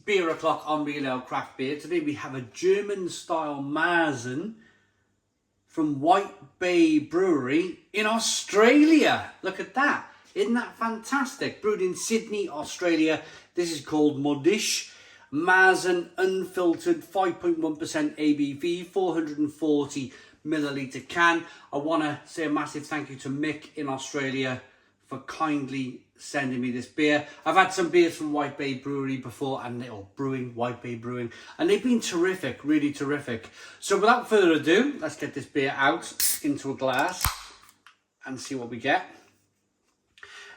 Beer O'Clock on Real Ale Craft Beer. Today we have a German style Marzen from White Bay Brewery in Australia. Look at that. Isn't that fantastic? Brewed in Sydney, Australia. This is called Modisch. Marzen unfiltered 5.1% ABV, 440 milliliter can. I want to say a massive thank you to Mick in Australia for kindly sending me this beer. I've had some beers from White Bay Brewery before, and Brewing, White Bay Brewing, and they've been terrific, really terrific. So without further ado, let's get this beer out into a glass and see what we get.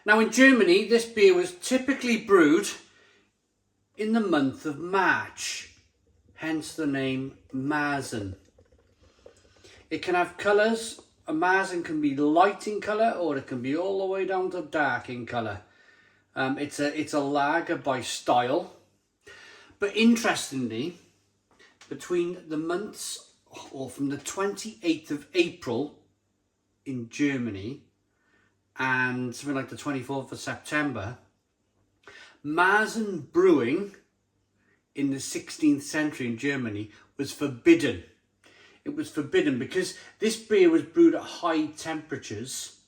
Now in Germany, this beer was typically brewed in the month of March, hence the name Marzen. It can have colours. A Marzen can be light in colour, or it can be all the way down to dark in colour. It's a lager by style. But interestingly, between the months, or from the 28th of April in Germany and something like the 24th of September, Marzen brewing in the 16th century in Germany was forbidden. It was forbidden because this beer was brewed at high temperatures.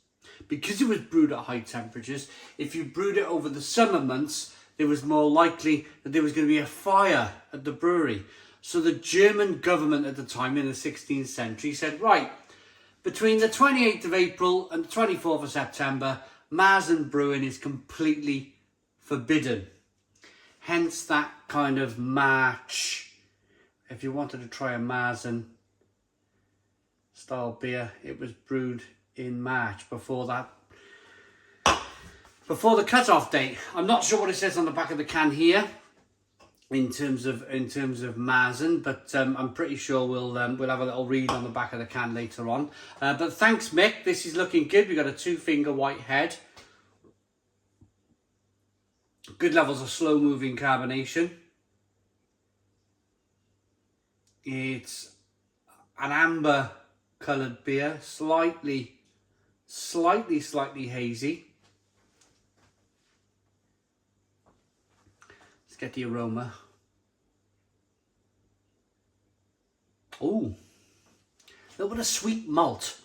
Because it was brewed at high temperatures, if you brewed it over the summer months, there was more likely that there was going to be a fire at the brewery. So the German government at the time in the 16th century said, right, between the 28th of April and the 24th of September, Marzen brewing is completely forbidden. Hence that kind of March. If you wanted to try a Marzen style beer, it was brewed in March before the cut-off date. I'm not sure what it says on the back of the can here in terms of Marzen, but I'm pretty sure we'll have a little read on the back of the can later on. But thanks, Mick. This is looking good. We've got a 2-finger white head. Good levels of slow-moving carbonation. It's an amber coloured beer, slightly hazy. Let's get the aroma. Oh, a little bit of sweet malt.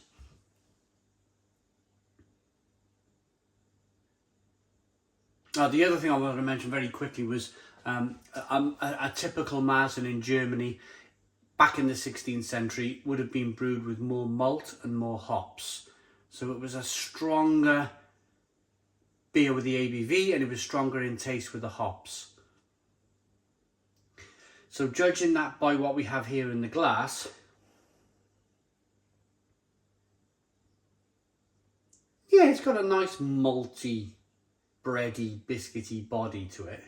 The other thing I wanted to mention very quickly was a typical Marzen in Germany back in the 16th century would have been brewed with more malt and more hops. So it was a stronger beer with the ABV, and it was stronger in taste with the hops. So judging that by what we have here in the glass, yeah, it's got a nice malty, bready, biscuity body to it.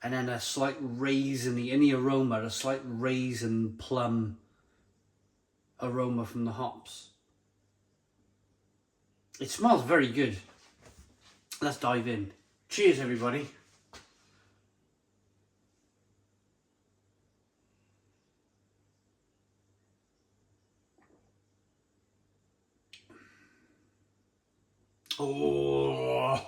And then a slight raisiny, in the aroma, a slight raisin plum aroma from the hops. It smells very good. Let's dive in. Cheers, everybody. Oh,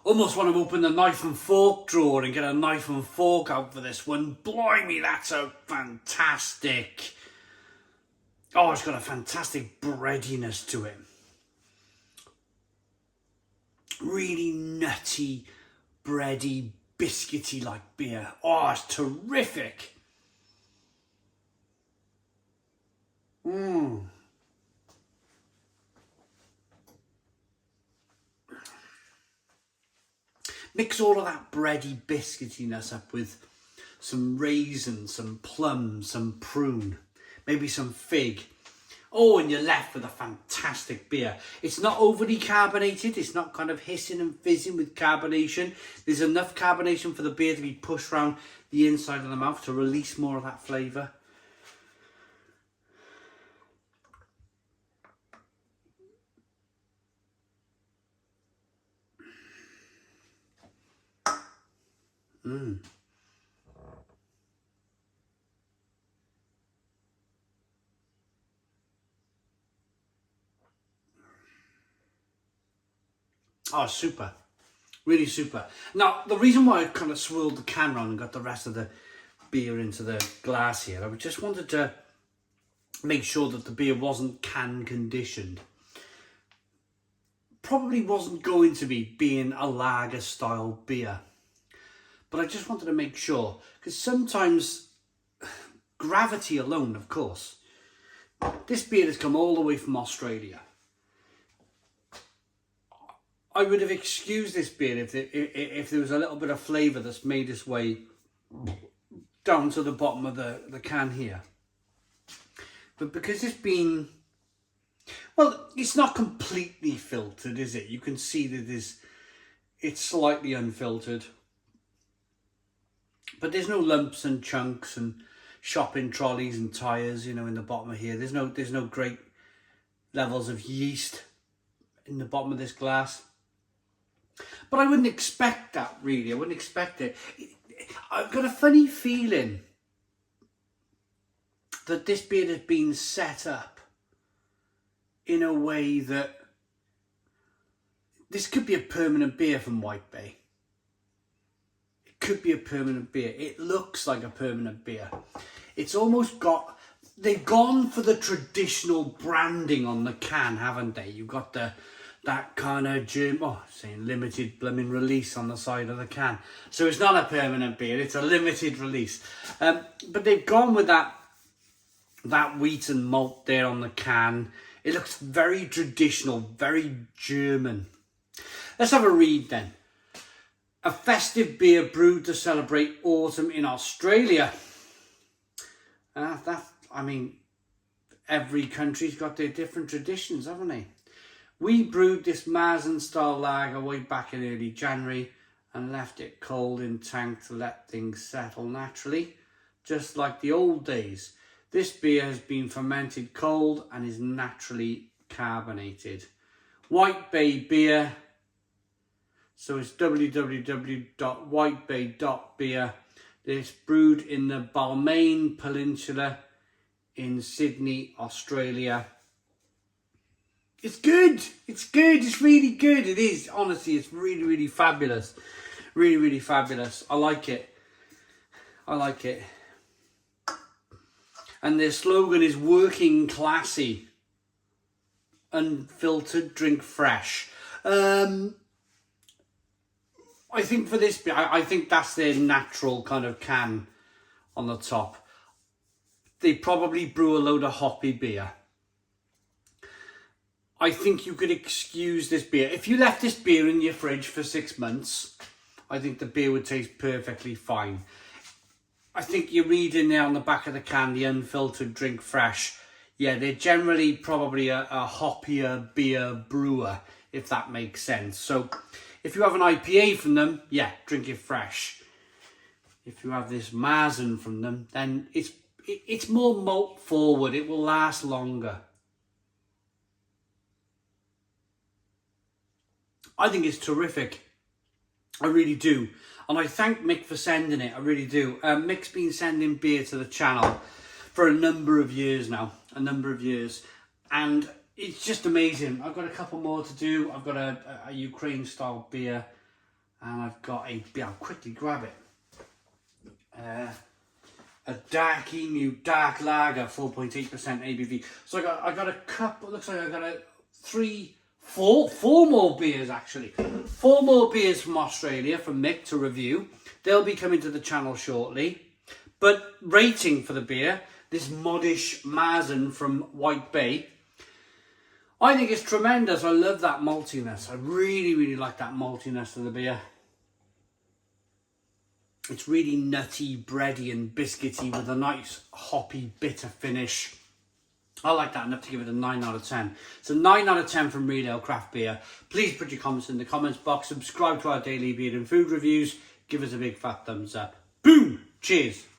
almost want to open the knife and fork drawer and get a knife and fork out for this one. Blimey, that's a fantastic. Oh, it's got a fantastic breadiness to it. Really nutty, bready, biscuity like beer. Oh, it's terrific. Mix all of that bready biscuitiness up with some raisins, some plum, some prune, maybe some fig. Oh, and you're left with a fantastic beer. It's not overly carbonated. It's not kind of hissing and fizzing with carbonation. There's enough carbonation for the beer to be pushed around the inside of the mouth to release more of that flavour. Oh, super. Really super. Now, the reason why I kind of swirled the can around and got the rest of the beer into the glass here, I just wanted to make sure that the beer wasn't can conditioned. Probably wasn't going to be, being a lager style beer. But I just wanted to make sure, because sometimes gravity alone, of course. This beer has come all the way from Australia. I would have excused this beer if there was a little bit of flavour that's made its way down to the bottom of the can here. But because it's been, well, it's not completely filtered, is it? You can see that it's slightly unfiltered. But there's no lumps and chunks and shopping trolleys and tyres, you know, in the bottom of here. There's no great levels of yeast in the bottom of this glass. But I wouldn't expect that, really. I wouldn't expect it. I've got a funny feeling that this beer has been set up in a way that this could be a permanent beer from White Bay. It could be a permanent beer. It looks like a permanent beer. It's almost got, they've gone for the traditional branding on the can, haven't they? You've got that kind of saying limited blooming release on the side of the can. So it's not a permanent beer, it's a limited release. But they've gone with that wheat and malt there on the can. It looks very traditional, very German. Let's have a read then. A festive beer brewed to celebrate autumn in Australia. I mean, every country's got their different traditions, haven't they? We brewed this Marzen style lager way back in early January and left it cold in tank to let things settle naturally, just like the old days. This beer has been fermented cold and is naturally carbonated. White Bay beer. So it's www.whitebay.beer. It's brewed in the Balmain Peninsula in Sydney, Australia. It's good. It's good. It's really good. It is. Honestly, it's really, really fabulous. Really, really fabulous. I like it. I like it. And their slogan is working classy. Unfiltered, drink fresh. I think for this, I think that's their natural kind of can on the top. They probably brew a load of hoppy beer. I think you could excuse this beer. If you left this beer in your fridge for 6 months, I think the beer would taste perfectly fine. I think you read in there on the back of the can, the unfiltered, drink fresh. Yeah, they're generally probably a hoppier beer brewer, if that makes sense. So if you have an IPA from them, yeah, drink it fresh. If you have this Marzen from them, then it's more malt forward. It will last longer. I think it's terrific. I really do. And I thank Mick for sending it. I really do. Mick's been sending beer to the channel for a number of years now. A number of years. And it's just amazing. I've got a couple more to do. I've got a Ukraine style beer. And I've got I'll quickly grab it. A dark emu dark lager, 4.8% ABV. So I got a couple. Looks like I got four more beers actually. 4 more beers from Australia from Mick to review. They'll be coming to the channel shortly. But rating for the beer, this Modisch Marzen from White Bay, I think it's tremendous. I love that maltiness. I really, really like that maltiness of the beer. It's really nutty, bready and biscuity with a nice hoppy, bitter finish. I like that enough to give it a 9 out of 10. So 9 out of 10 from Real Ale Craft Beer. Please put your comments in the comments box. Subscribe to our daily beer and food reviews. Give us a big fat thumbs up. Boom! Cheers!